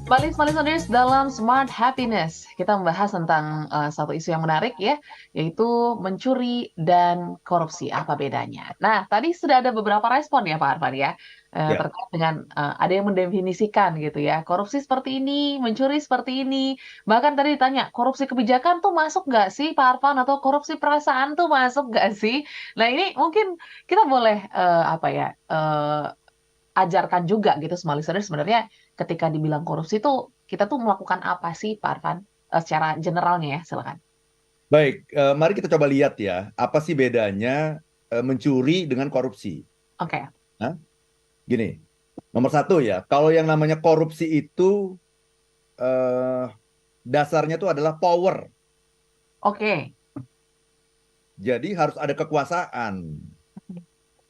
Kembali listeners dalam Smart Happiness, kita membahas tentang satu isu yang menarik ya, yaitu mencuri dan korupsi. Apa bedanya? Nah, tadi sudah ada beberapa respon ya Pak Arfan ya, Ya, terkait dengan ada yang mendefinisikan gitu ya, korupsi seperti ini, mencuri seperti ini. Bahkan tadi ditanya, korupsi kebijakan tuh masuk nggak sih Pak Arfan? Atau korupsi perasaan tuh masuk nggak sih? Nah ini mungkin kita boleh apa ya, ajarkan juga gitu sama listener sebenarnya ketika dibilang korupsi tuh, kita tuh melakukan apa sih Pak Arfan? Secara generalnya ya, silakan. baik. Mari kita coba lihat ya, apa sih bedanya mencuri dengan korupsi? Oke. Hah? Gini, nomor satu ya, kalau yang namanya korupsi itu eh, dasarnya itu adalah power. Oke. Jadi harus ada kekuasaan.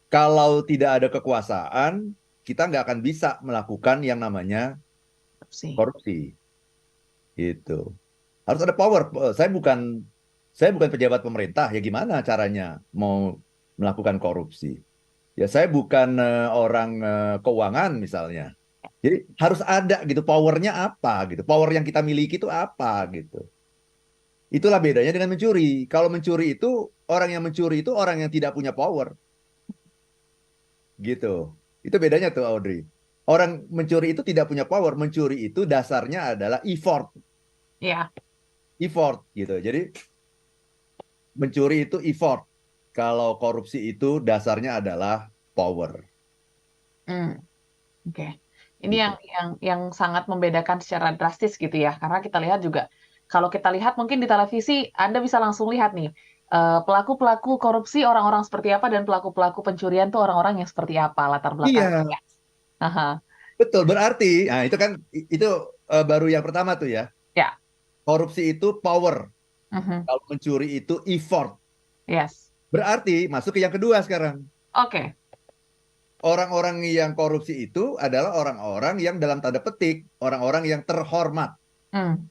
Kalau tidak ada kekuasaan, kita nggak akan bisa melakukan yang namanya Korupsi. korupsi. Gitu. Harus ada power. Saya bukan pejabat pemerintah. Ya gimana caranya mau melakukan korupsi? Ya saya bukan orang keuangan misalnya. Jadi harus ada gitu powernya apa gitu. Power yang kita miliki itu apa gitu. Itulah bedanya dengan mencuri. Kalau mencuri itu orang yang mencuri itu orang yang tidak punya power gitu. Itu bedanya tuh Audrey. Orang mencuri itu tidak punya power. Mencuri itu dasarnya adalah effort, Ya. effort gitu. Jadi mencuri itu effort. Kalau korupsi itu dasarnya adalah power Hmm, oke. Ini yang gitu. yang yang sangat membedakan secara drastis gitu ya. Karena kita lihat juga, kalau kita lihat mungkin di televisi, Anda bisa langsung lihat nih, pelaku-pelaku korupsi orang-orang seperti apa dan pelaku-pelaku pencurian tuh orang-orang yang seperti apa latar Iya, belakangnya. Aha. betul. Berarti, nah itu kan itu baru yang pertama tuh ya. Ya. Korupsi itu power. Mhm. Kalau mencuri itu effort. Yes. Berarti masuk ke yang kedua sekarang. Oke. Orang-orang yang korupsi itu adalah orang-orang yang dalam tanda petik, orang-orang yang terhormat. Hmm.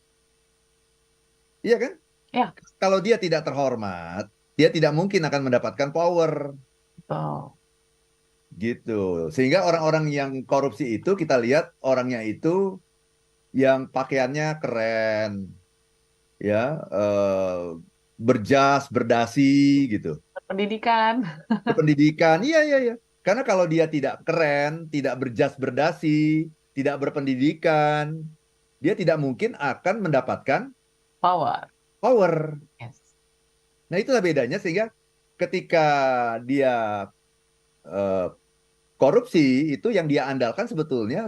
Iya kan? Ya. Kalau dia tidak terhormat, dia tidak mungkin akan mendapatkan power. Betul. Gitu. Sehingga orang-orang yang korupsi itu kita lihat orangnya itu yang pakaiannya keren, ya, berjas, berdasi gitu. Pendidikan. Berpendidikan, iya iya iya. Karena kalau dia tidak keren, tidak berjas berdasi, tidak berpendidikan, dia tidak mungkin akan mendapatkan Power. power. Yes. Nah, itulah bedanya sehingga ketika dia eh, korupsi itu yang dia andalkan sebetulnya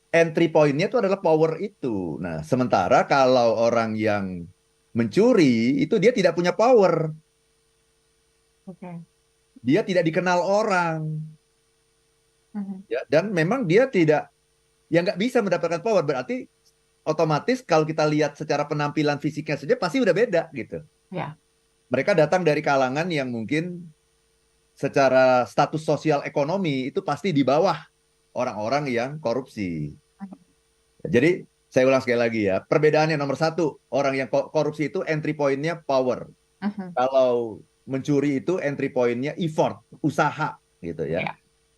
entry point-nya itu adalah power itu. Nah, sementara kalau orang yang mencuri itu dia tidak punya power, Oke. dia tidak dikenal orang, Mhm. ya, dan memang dia tidak, ya nggak bisa mendapatkan power. Berarti otomatis kalau kita lihat secara penampilan fisiknya saja pasti udah beda gitu. Ya. Mereka datang dari kalangan yang mungkin secara status sosial ekonomi itu pasti di bawah orang-orang yang korupsi. Jadi saya ulang sekali lagi ya, perbedaannya nomor satu, orang yang korupsi itu entry point-nya power. Mhm. Kalau mencuri itu entry point-nya effort, usaha gitu ya. Ya.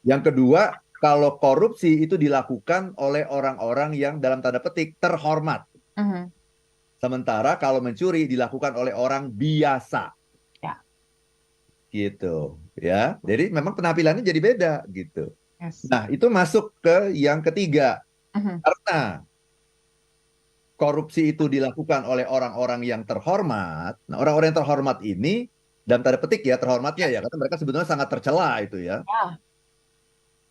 Yang kedua, kalau korupsi itu dilakukan oleh orang-orang yang dalam tanda petik terhormat. Mhm. Sementara kalau mencuri dilakukan oleh orang biasa Ya. gitu ya. Jadi memang penampilannya jadi beda gitu. Yes. Nah, itu masuk ke yang ketiga. Mhm. Karena korupsi itu dilakukan oleh orang-orang yang terhormat. Nah, orang-orang yang terhormat ini dalam tanda petik ya terhormatnya Ya. ya karena mereka sebetulnya sangat tercela itu ya. Ya.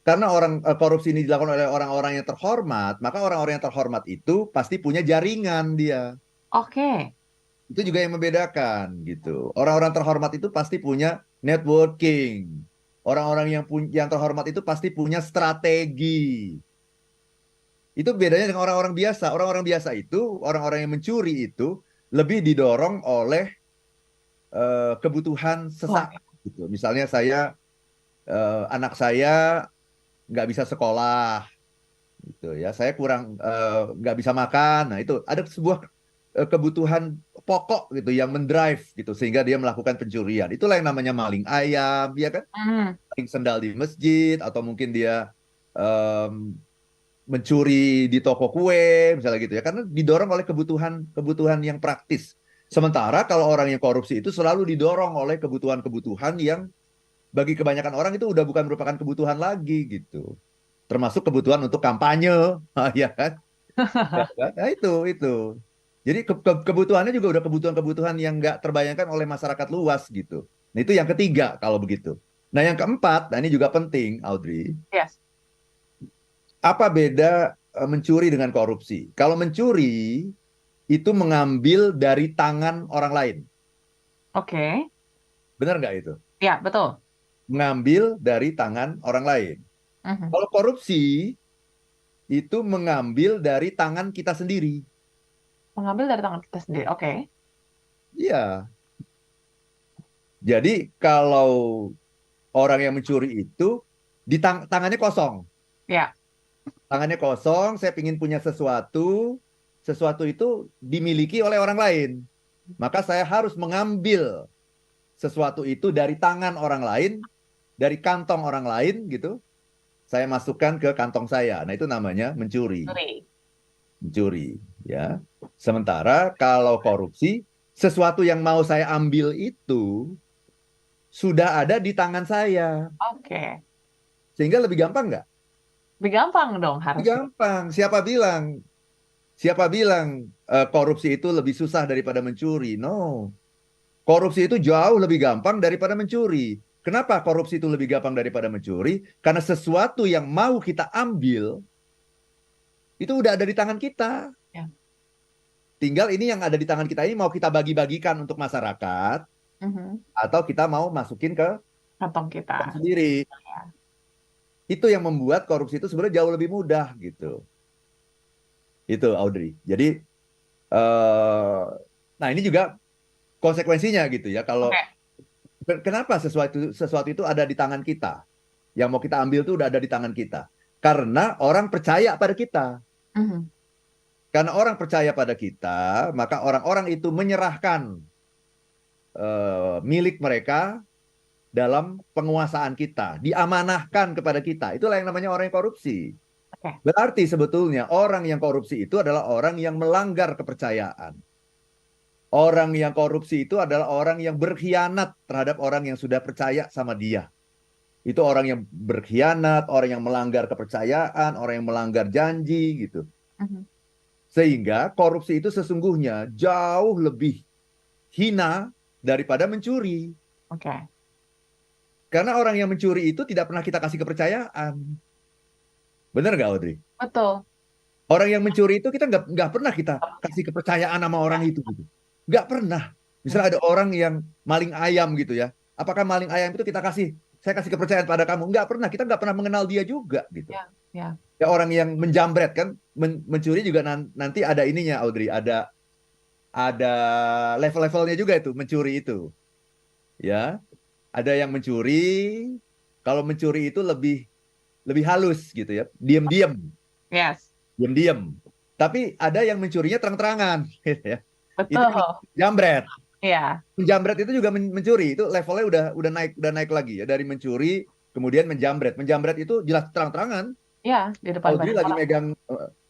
Karena korupsi ini dilakukan oleh orang-orang yang terhormat, maka orang-orang yang terhormat itu pasti punya jaringan dia. Oke. Itu juga yang membedakan gitu. Orang-orang terhormat itu pasti punya networking. Orang-orang yang terhormat itu pasti punya strategi. Itu bedanya dengan orang-orang biasa. Orang-orang biasa itu, orang-orang yang mencuri itu lebih didorong oleh kebutuhan Wah. sesaat gitu. Misalnya anak saya nggak bisa sekolah gitu ya. Saya kurang nggak bisa makan. Nah, itu ada sebuah kebutuhan pokok gitu yang mendrive gitu sehingga dia melakukan pencurian. Itulah yang namanya maling ayam, ya kan? Mhm. Maling sendal di masjid atau mungkin dia em, mencuri di toko kue, misalnya gitu ya, karena didorong oleh kebutuhan yang praktis. Sementara kalau orang yang korupsi itu selalu didorong oleh kebutuhan-kebutuhan yang bagi kebanyakan orang itu udah bukan merupakan kebutuhan lagi gitu. Termasuk kebutuhan untuk kampanye, ya kan? Ya kan? Nah, itu. Jadi kebutuhannya juga udah kebutuhan-kebutuhan yang nggak terbayangkan oleh masyarakat luas gitu. Nah, itu yang ketiga kalau begitu. Nah, yang keempat, nah ini juga penting, Audrey. Yes. Apa beda mencuri dengan korupsi? Kalau mencuri itu mengambil dari tangan orang lain. Oke. Benar nggak itu? Ya, betul. Mengambil dari tangan orang lain. Mhm. Kalau korupsi itu mengambil dari tangan kita sendiri. Mengambil dari tangan kita sendiri. Oke. Iya. Jadi kalau orang yang mencuri itu di tangannya kosong. Ya. Tangannya kosong, saya ingin punya sesuatu, sesuatu itu dimiliki oleh orang lain. Maka saya harus mengambil sesuatu itu dari tangan orang lain, dari kantong orang lain gitu. Saya masukkan ke kantong saya. Nah, itu namanya mencuri. Sorry. Mencuri, ya. Sementara kalau korupsi, sesuatu yang mau saya ambil itu sudah ada di tangan saya. Oke. Sehingga lebih gampang nggak? Lebih gampang dong Lebih harusnya. gampang. Siapa bilang? Siapa bilang korupsi itu lebih susah daripada mencuri? No. Korupsi itu jauh lebih gampang daripada mencuri. Kenapa korupsi itu lebih gampang daripada mencuri? Karena sesuatu yang mau kita ambil itu udah ada di tangan kita. Ya. Tinggal ini yang ada di tangan kita ini mau kita bagi-bagikan untuk masyarakat Mhm. atau kita mau masukin ke Kantong kita. kita sendiri. Ya. Itu yang membuat korupsi itu sebenarnya jauh lebih mudah gitu. Itu Audrey. Jadi nah ini juga konsekuensinya gitu ya. Kalau Oke. kenapa sesuatu sesuatu itu ada di tangan kita? Yang mau kita ambil itu udah ada di tangan kita. Karena orang percaya pada kita. Mhm. Karena orang percaya pada kita, maka orang-orang itu menyerahkan milik mereka dalam penguasaan kita, diamanahkan kepada kita. Itulah yang namanya orang yang korupsi. Oke. Berarti sebetulnya orang yang korupsi itu adalah orang yang melanggar kepercayaan. Orang yang korupsi itu adalah orang yang berkhianat terhadap orang yang sudah percaya sama dia. Itu orang yang berkhianat, orang yang melanggar kepercayaan, orang yang melanggar janji gitu. Mhm. Sehingga korupsi itu sesungguhnya jauh lebih hina daripada mencuri. Oke. Karena orang yang mencuri itu tidak pernah kita kasih kepercayaan. Benar nggak, Audrey? Betul. Orang yang mencuri itu kita nggak pernah kita kasih kepercayaan sama orang Ya. itu. Gitu. Nggak pernah. Misalnya ada orang yang maling ayam gitu ya. Apakah maling ayam itu saya kasih kepercayaan pada kamu? Nggak pernah. Kita nggak pernah mengenal dia juga gitu. Ya. Ya. Ya orang yang menjambret kan, mencuri juga nanti ada ininya, Audrey. Ada level-levelnya juga itu mencuri itu. Ya, ada yang mencuri. Kalau mencuri itu lebih lebih halus gitu ya, diam-diam, Yes. diam-diam. Tapi ada yang mencurinya terang-terangan, gitu ya. Itu Betul. yang jambret. Iya. Menjambret itu juga mencuri. Itu levelnya udah naik lagi ya dari mencuri kemudian menjambret. Menjambret itu jelas terang-terangan. Ya, di depan Audrey banyak lagi orang.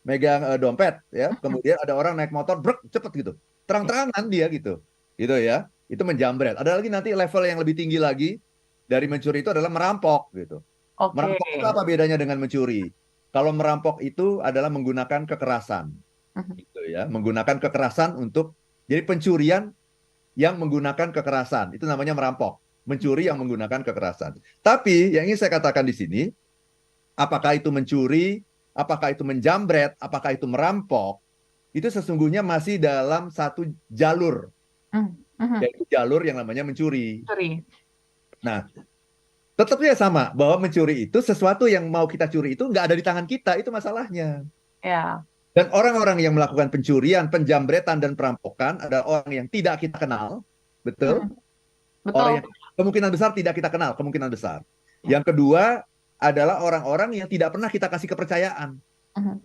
megang dompet ya, Mhm. kemudian ada orang naik motor, brek cepet gitu, terang-terangan dia gitu ya. Itu menjambret. Ada lagi nanti level yang lebih tinggi lagi dari mencuri itu adalah merampok gitu. Oke. Merampok itu apa bedanya dengan mencuri? Kalau merampok itu adalah menggunakan kekerasan, Mhm. gitu ya, menggunakan kekerasan untuk jadi pencurian yang menggunakan kekerasan itu namanya merampok, mencuri yang menggunakan kekerasan. Tapi yang ingin saya katakan di sini, apakah itu mencuri, apakah itu menjambret, apakah itu merampok, itu sesungguhnya masih dalam satu jalur, Mhm. Mhm. yaitu jalur yang namanya mencuri. Curi. Nah, tetapnya sama, bahwa mencuri itu sesuatu yang mau kita curi itu nggak ada di tangan kita, itu masalahnya. Ya. Dan orang-orang yang melakukan pencurian, penjambretan, dan perampokan adalah orang yang tidak kita kenal, betul? Mhm. Orang yang Betul. kemungkinan besar tidak kita kenal, kemungkinan besar. Ya. Yang kedua adalah orang-orang yang tidak pernah kita kasih kepercayaan. Mhm.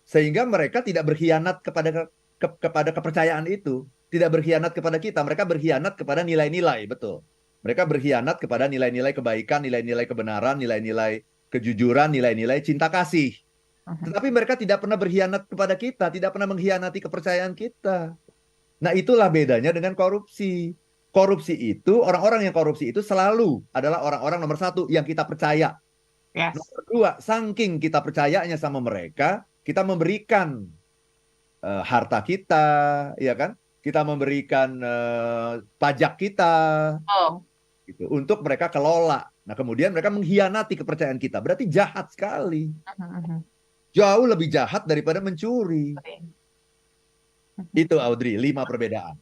Sehingga mereka tidak berkhianat kepada kepercayaan itu. Tidak berkhianat kepada kita, mereka berkhianat kepada nilai-nilai, betul. Mereka berkhianat kepada nilai-nilai kebaikan, nilai-nilai kebenaran, nilai-nilai kejujuran, nilai-nilai cinta kasih. Mhm. Tetapi mereka tidak pernah berkhianat kepada kita, tidak pernah mengkhianati kepercayaan kita. Nah, itulah bedanya dengan korupsi. Korupsi itu, orang-orang yang korupsi itu selalu adalah orang-orang nomor satu yang kita percaya. Yes. Nomor dua, saking kita percayanya sama mereka, kita memberikan harta kita, ya kan? Kita memberikan pajak kita, Oh. gitu, untuk mereka kelola. Nah, kemudian mereka mengkhianati kepercayaan kita. Berarti jahat sekali. Mhm, mhm. Jauh lebih jahat daripada mencuri. Oke. Itu Audrey, 5 perbedaan.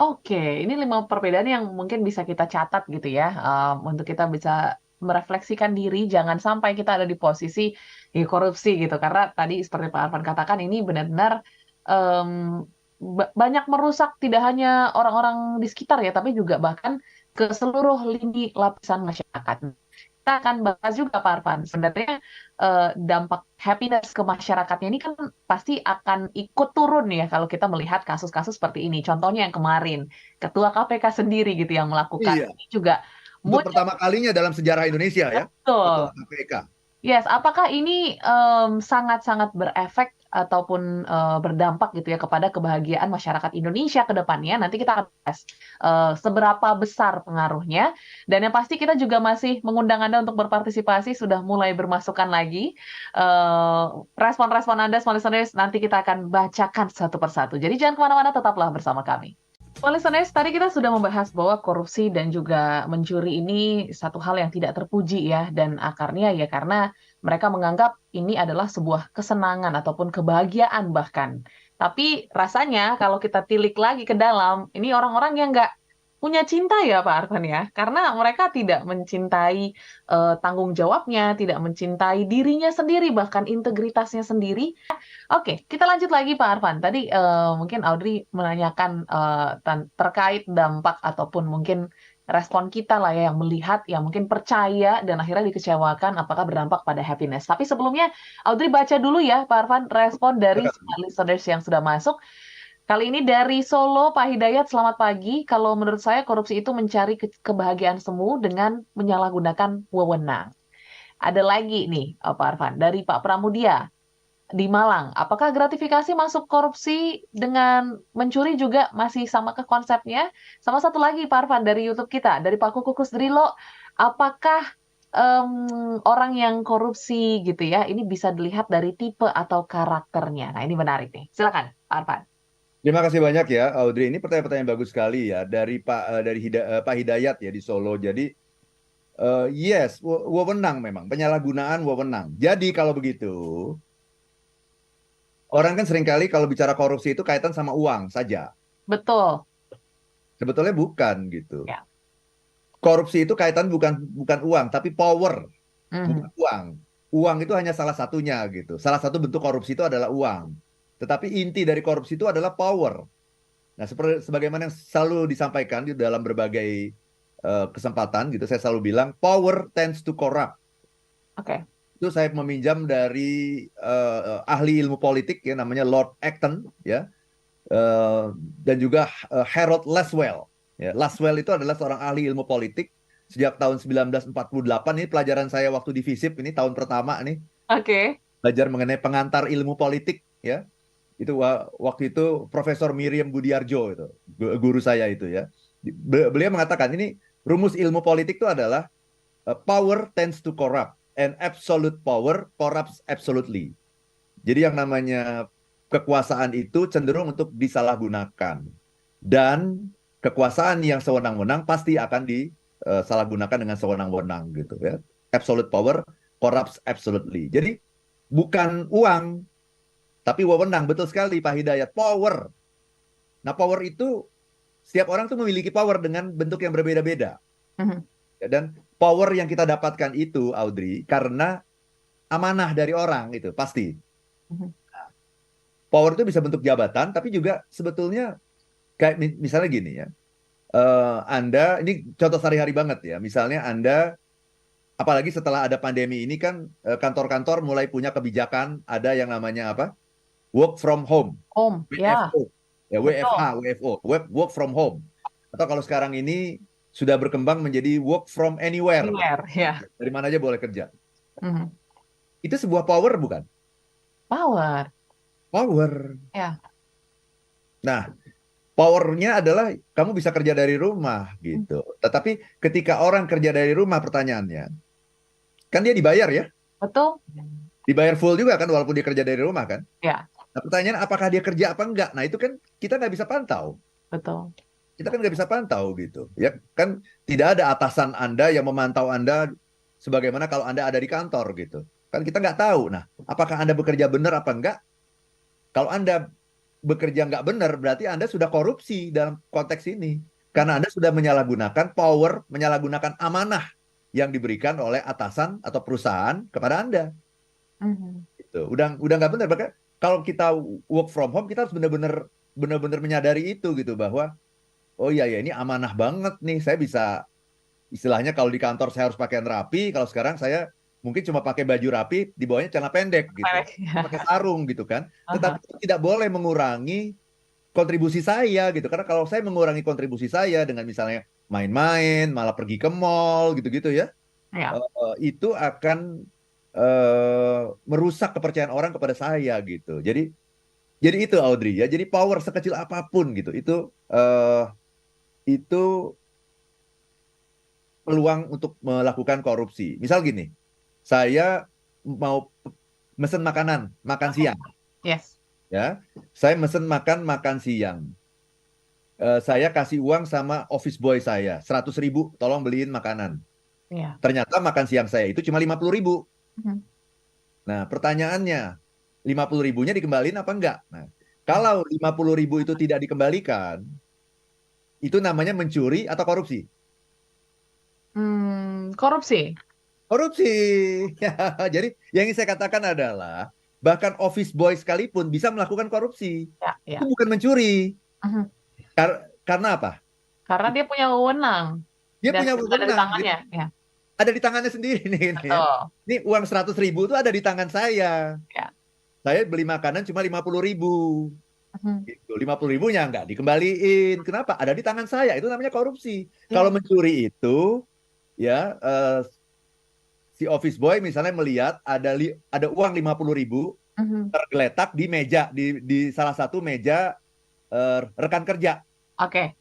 Oke, ini 5 perbedaan yang mungkin bisa kita catat gitu ya, untuk kita bisa merefleksikan diri, jangan sampai kita ada di posisi ya korupsi gitu. Karena tadi seperti Pak Arfan katakan ini benar-benar um, banyak merusak tidak hanya orang-orang di sekitar ya, tapi juga bahkan ke seluruh lini lapisan masyarakat. Kita akan bahas juga Pak Arfan, sebenarnya dampak happiness ke masyarakatnya ini kan pasti akan ikut turun ya kalau kita melihat kasus-kasus seperti ini. Contohnya yang kemarin, Ketua KPK sendiri gitu yang melakukan Iya, ini juga untuk muncul pertama kalinya dalam sejarah Indonesia ya, Ketua betul. KPK. Yes, apakah ini sangat-sangat berefek ataupun berdampak gitu ya kepada kebahagiaan masyarakat Indonesia ke depannya? Nanti kita akan bahas seberapa besar pengaruhnya. Dan yang pasti kita juga masih mengundang Anda untuk berpartisipasi, sudah mulai bermasukan lagi. Eh, Respon-respon Anda, small listeners, nanti kita akan bacakan satu persatu. Jadi jangan kemana-mana, tetaplah bersama kami. Well, listeners, tadi kita sudah membahas bahwa korupsi dan juga mencuri ini satu hal yang tidak terpuji ya, dan akarnya ya karena mereka menganggap ini adalah sebuah kesenangan ataupun kebahagiaan bahkan. Tapi rasanya kalau kita tilik lagi ke dalam, ini orang-orang yang nggak punya cinta ya Pak Arfan ya, karena mereka tidak mencintai tanggung jawabnya, tidak mencintai dirinya sendiri, bahkan integritasnya sendiri. Oke, kita lanjut lagi Pak Arfan. Tadi mungkin Audrey menanyakan terkait dampak ataupun mungkin respon kita lah ya yang melihat, yang mungkin percaya dan akhirnya dikecewakan apakah berdampak pada happiness. Tapi sebelumnya Audrey baca dulu ya Pak Arfan respon dari semua listeners yang sudah masuk. Kali ini dari Solo, Pak Hidayat, selamat pagi. Kalau menurut saya korupsi itu mencari kebahagiaan semu dengan menyalahgunakan wewenang. Ada lagi nih Pak Arfan dari Pak Pramudia di Malang. Apakah gratifikasi masuk korupsi dengan mencuri juga masih sama ke konsepnya? Sama satu lagi, Pak Arfan, dari YouTube kita, dari Pak Kukukus Drilo, apakah orang yang korupsi gitu ya, ini bisa dilihat dari tipe atau karakternya? Nah, ini menarik nih. Silakan, Pak Arfan. Terima kasih banyak ya Audrey. Ini pertanyaan-pertanyaan bagus sekali ya dari Pak Hidayat ya di Solo. Jadi yes, wewenang memang penyalahgunaan wewenang. Jadi kalau begitu, orang kan seringkali kalau bicara korupsi itu kaitan sama uang saja. Betul. Sebetulnya bukan gitu. Ya. Korupsi itu kaitan bukan bukan uang, tapi power, bukan Mhm. uang. Uang itu hanya salah satunya gitu. Salah satu bentuk korupsi itu adalah uang. Tetapi inti dari korupsi itu adalah power. Nah, seperti sebagaimana yang selalu disampaikan di dalam berbagai kesempatan gitu, saya selalu bilang power tends to corrupt. Oke. Itu saya meminjam dari ahli ilmu politik ya namanya Lord Acton ya. Dan juga Harold Laswell. Ya, Laswell itu adalah seorang ahli ilmu politik sejak tahun 1948. Ini pelajaran saya waktu di FISIP ini tahun pertama nih Oke. belajar mengenai pengantar ilmu politik ya. Itu waktu itu Profesor Miriam Budiarjo itu guru saya itu ya. Beliau mengatakan ini rumus ilmu politik itu adalah power tends to corrupt and absolute power corrupts absolutely. Jadi yang namanya kekuasaan itu cenderung untuk disalahgunakan. Dan kekuasaan yang sewenang-wenang pasti akan disalahgunakan dengan sewenang-wenang gitu ya. Absolute power corrupts absolutely. Jadi bukan uang, tapi wewenang. Betul sekali Pak Hidayat. Power. Nah power itu, setiap orang tuh memiliki power dengan bentuk yang berbeda-beda. Mhm. Dan power yang kita dapatkan itu, Audrey, karena amanah dari orang itu, pasti. Mhm. Power itu bisa bentuk jabatan, tapi juga sebetulnya kayak misalnya gini ya, Anda ini contoh sehari-hari banget ya, misalnya Anda, apalagi setelah ada pandemi ini kan kantor-kantor mulai punya kebijakan, ada yang namanya apa? Work from home, Ya, WFO, ya WFH, betul. WFO, work from home. Atau kalau sekarang ini sudah berkembang menjadi work from anywhere, Anywhere, ya. dari mana aja boleh kerja. Mhm. Itu sebuah power bukan? Power. Power. Ya. Nah, powernya adalah kamu bisa kerja dari rumah Hmm. gitu. Tetapi ketika orang kerja dari rumah, pertanyaannya, kan dia dibayar ya? Betul? Dibayar full juga kan, walaupun dia kerja dari rumah kan? Ya, Nah, pertanyaan apakah dia kerja apa enggak? Nah, itu kan kita nggak bisa pantau. betul. Kita kan nggak bisa pantau gitu. Ya kan tidak ada atasan Anda yang memantau Anda sebagaimana kalau Anda ada di kantor gitu. Kan kita nggak tahu. Nah, apakah Anda bekerja benar apa enggak? Kalau Anda bekerja nggak benar, berarti Anda sudah korupsi dalam konteks ini. Karena Anda sudah menyalahgunakan power, menyalahgunakan amanah yang diberikan oleh atasan atau perusahaan kepada Anda. Mhm. Gitu. Udah nggak benar. Bahkan kalau kita work from home, kita harus benar-benar menyadari itu gitu bahwa oh iya ya ini amanah banget nih. Saya bisa istilahnya kalau di kantor saya harus pakaian rapi, kalau sekarang saya mungkin cuma pakai baju rapi, di bawahnya celana pendek gitu. Pelek. Pakai sarung gitu kan. Tetapi Aha. itu tidak boleh mengurangi kontribusi saya gitu. Karena kalau saya mengurangi kontribusi saya dengan misalnya main-main, malah pergi ke mall gitu-gitu ya, Ya. itu akan merusak kepercayaan orang kepada saya gitu. Jadi itu Audrey ya. Jadi power sekecil apapun gitu, itu peluang untuk melakukan korupsi. Misal gini, saya mau mesen makanan, makan Oke. siang Yes. ya. Saya mesen makan siang. Saya kasih uang sama office boy saya, 100.000, tolong beliin makanan. Ya. Ternyata makan siang saya itu cuma 50.000. Mhm. Nah, pertanyaannya, 50.000-nya dikembaliin apa enggak? Nah, Ya. kalau 50.000 itu tidak dikembalikan, itu namanya mencuri atau korupsi? Korupsi. Korupsi. Jadi, yang ingin saya katakan adalah, bahkan office boy sekalipun bisa melakukan korupsi. Ya, Itu ya. bukan mencuri. Mhm. Karena apa? Karena dia punya wewenang Dia dan punya itu ada di wewenang. tangannya. Ya, Ada di tangannya sendiri nih, ini ya. betul. Ini uang 100.000 itu ada di tangan saya. Ya. Saya beli makanan cuma 50.000. Mhm. Gitu. 50.000-nya nggak dikembaliin. Kenapa? Ada di tangan saya. Itu namanya korupsi. Kalau Ya. mencuri itu, ya si office boy misalnya melihat ada uang 50.000 Mhm. tergeletak di meja, di salah satu meja rekan kerja. Oke,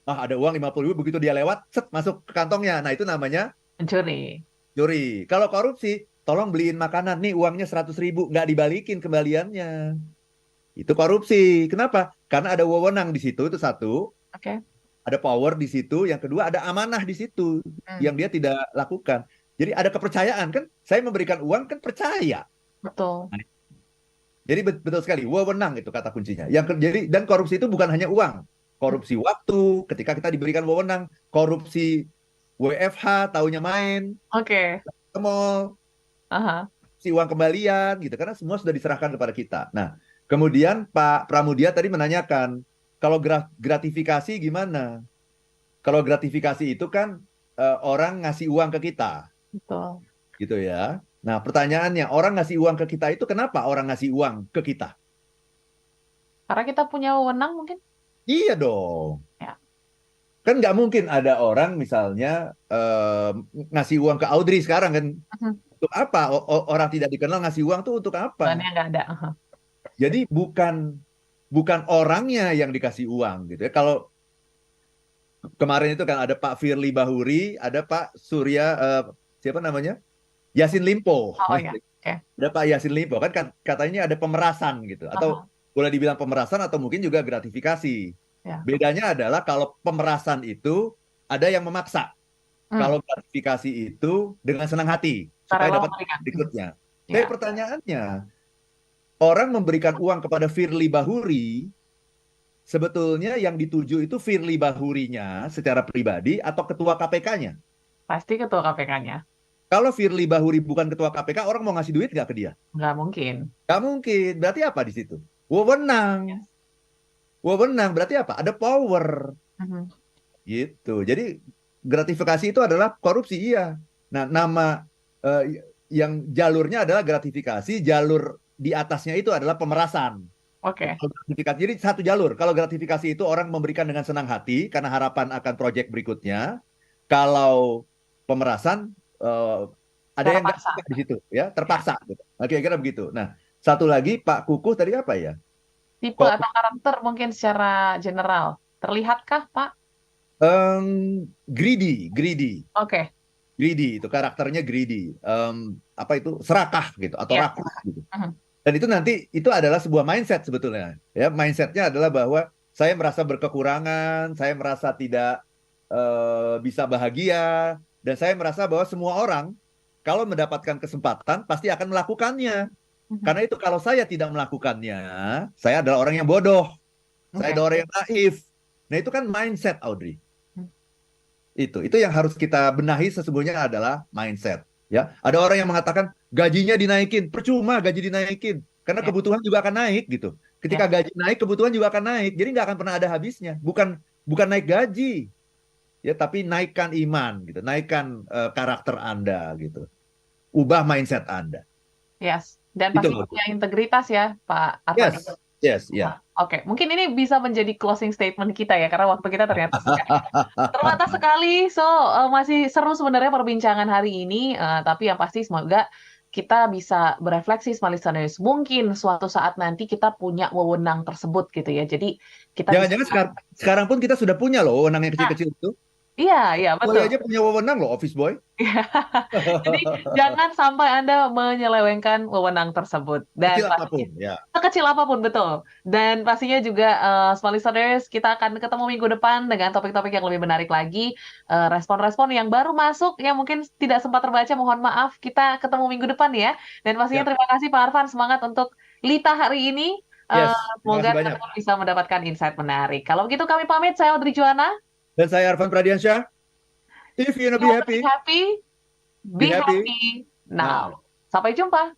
Ada uang 50.000, begitu dia lewat, set, masuk ke kantongnya. Nah, itu namanya mencuri. curi. Kalau korupsi, tolong beliin makanan. Nih uangnya 100.000. Nggak dibalikin kembaliannya. Itu korupsi. Kenapa? Karena ada wewenang di situ, itu satu. Oke. Ada power di situ. Yang kedua, ada amanah di situ. Hmm. Yang dia tidak lakukan. Jadi ada kepercayaan. Kan saya memberikan uang, kan percaya. Betul. Jadi betul sekali, wewenang itu kata kuncinya. Jadi dan korupsi itu bukan hanya uang. Korupsi waktu ketika kita diberikan wewenang, korupsi WFH tahunya main Oke. ke mall, Aha. si uang kembalian gitu karena semua sudah diserahkan kepada kita. Nah, kemudian Pak Pramudia tadi menanyakan kalau gratifikasi gimana? Kalau gratifikasi itu kan orang ngasih uang ke kita, Betul. gitu ya. Nah, pertanyaannya, orang ngasih uang ke kita itu kenapa orang ngasih uang ke kita? Karena kita punya wewenang mungkin. Iya dong. Ya. Kan nggak mungkin ada orang misalnya ngasih uang ke Audrey sekarang kan. Mhm. Untuk apa? Orang tidak dikenal ngasih uang tuh untuk apa? Bebannya nggak ada. Aha. Jadi bukan bukan orangnya yang dikasih uang gitu ya. Kalau kemarin itu kan ada Pak Firly Bahuri, ada Pak Surya, siapa namanya? Yasin Limpo. Oh ya. Oke. Ada Pak Yasin Limpo kan katanya ada pemerasan gitu. Atau Aha. boleh dibilang pemerasan atau mungkin juga gratifikasi. Ya. Bedanya adalah kalau pemerasan itu ada yang memaksa. Hmm. Kalau gratifikasi itu dengan senang hati Kita supaya rela dapat memberikan. berikutnya. Tapi Ya. pertanyaannya, orang memberikan uang kepada Firly Bahuri, sebetulnya yang dituju itu Firly Bahurinya secara pribadi atau ketua KPK-nya? Pasti ketua KPK-nya. Kalau Firly Bahuri bukan ketua KPK, orang mau ngasih duit nggak ke dia? Nggak mungkin. Nggak mungkin. Berarti apa di situ? Wewenang. Yes. Wewenang berarti apa? Ada power. Mhm. Gitu. Jadi gratifikasi itu adalah korupsi, iya. Nah, nama yang jalurnya adalah gratifikasi, jalur di atasnya itu adalah pemerasan. Oke. Kalau gratifikasi, jadi satu jalur. Kalau gratifikasi itu orang memberikan dengan senang hati karena harapan akan proyek berikutnya. Kalau pemerasan ada Secara yang nggak paksa. suka di situ, ya Ya. terpaksa. Gitu. Nah, kira-kira begitu. Nah, Satu lagi Pak Kukuh tadi apa ya? Tipe Kok atau karakter mungkin secara general. Terlihatkah, Pak? greedy, greedy, Oke, greedy itu karakternya greedy. Apa itu serakah gitu atau ya. rakus gitu. Mhm. Dan itu nanti itu adalah sebuah mindset sebetulnya. Ya, mindsetnya adalah bahwa saya merasa berkekurangan, saya merasa tidak bisa bahagia, dan saya merasa bahwa semua orang kalau mendapatkan kesempatan pasti akan melakukannya. Mhm. Karena itu kalau saya tidak melakukannya, saya adalah orang yang bodoh, saya Oke. adalah orang yang naif. Nah itu kan mindset, Audrey. Mhm. Itu yang harus kita benahi sesungguhnya adalah mindset. Ya, ada orang yang mengatakan gajinya dinaikin, percuma gaji dinaikin, karena Ya, kebutuhan juga akan naik gitu. Ketika ya. gaji naik, kebutuhan juga akan naik, jadi nggak akan pernah ada habisnya. Bukan bukan naik gaji, ya, tapi naikkan iman gitu, naikkan karakter Anda gitu, ubah mindset Anda. Yes. Dan Itu pasti loh. punya integritas ya, Pak Arfan. Yes, yes, Nah, ya. oke, mungkin ini bisa menjadi closing statement kita ya, karena waktu kita ternyata sudah terbatas sekali. So, masih seru sebenarnya perbincangan hari ini, tapi yang pasti semoga kita bisa berefleksi, smart listeners. Mungkin suatu saat nanti kita punya wewenang tersebut gitu ya. Jadi kita bisa, Jangan-jangan sekarang pun kita sudah punya loh wewenang yang nah, kecil-kecil itu. iya, iya, Boy betul. aja punya wewenang loh, Office Boy. Jadi jangan sampai Anda menyelewengkan wewenang tersebut. Dan Kecil pastinya apapun, ya. sekecil apapun, betul. Dan pastinya juga smart listeners, kita akan ketemu minggu depan dengan topik-topik yang lebih menarik lagi. Respon-respon yang baru masuk, yang mungkin tidak sempat terbaca, mohon maaf. Kita ketemu minggu depan ya. Dan pastinya Ya, terima kasih Pak Arfan, semangat untuk Lita hari ini. Eh, yes. Terima Semoga kasih banyak. teman-teman bisa mendapatkan insight menarik. Kalau begitu kami pamit, saya Audrey Juana. Dan saya Arfan Pradiansyah. If you wanna You be want to be happy, happy, be be happy happy now. now. Sampai jumpa.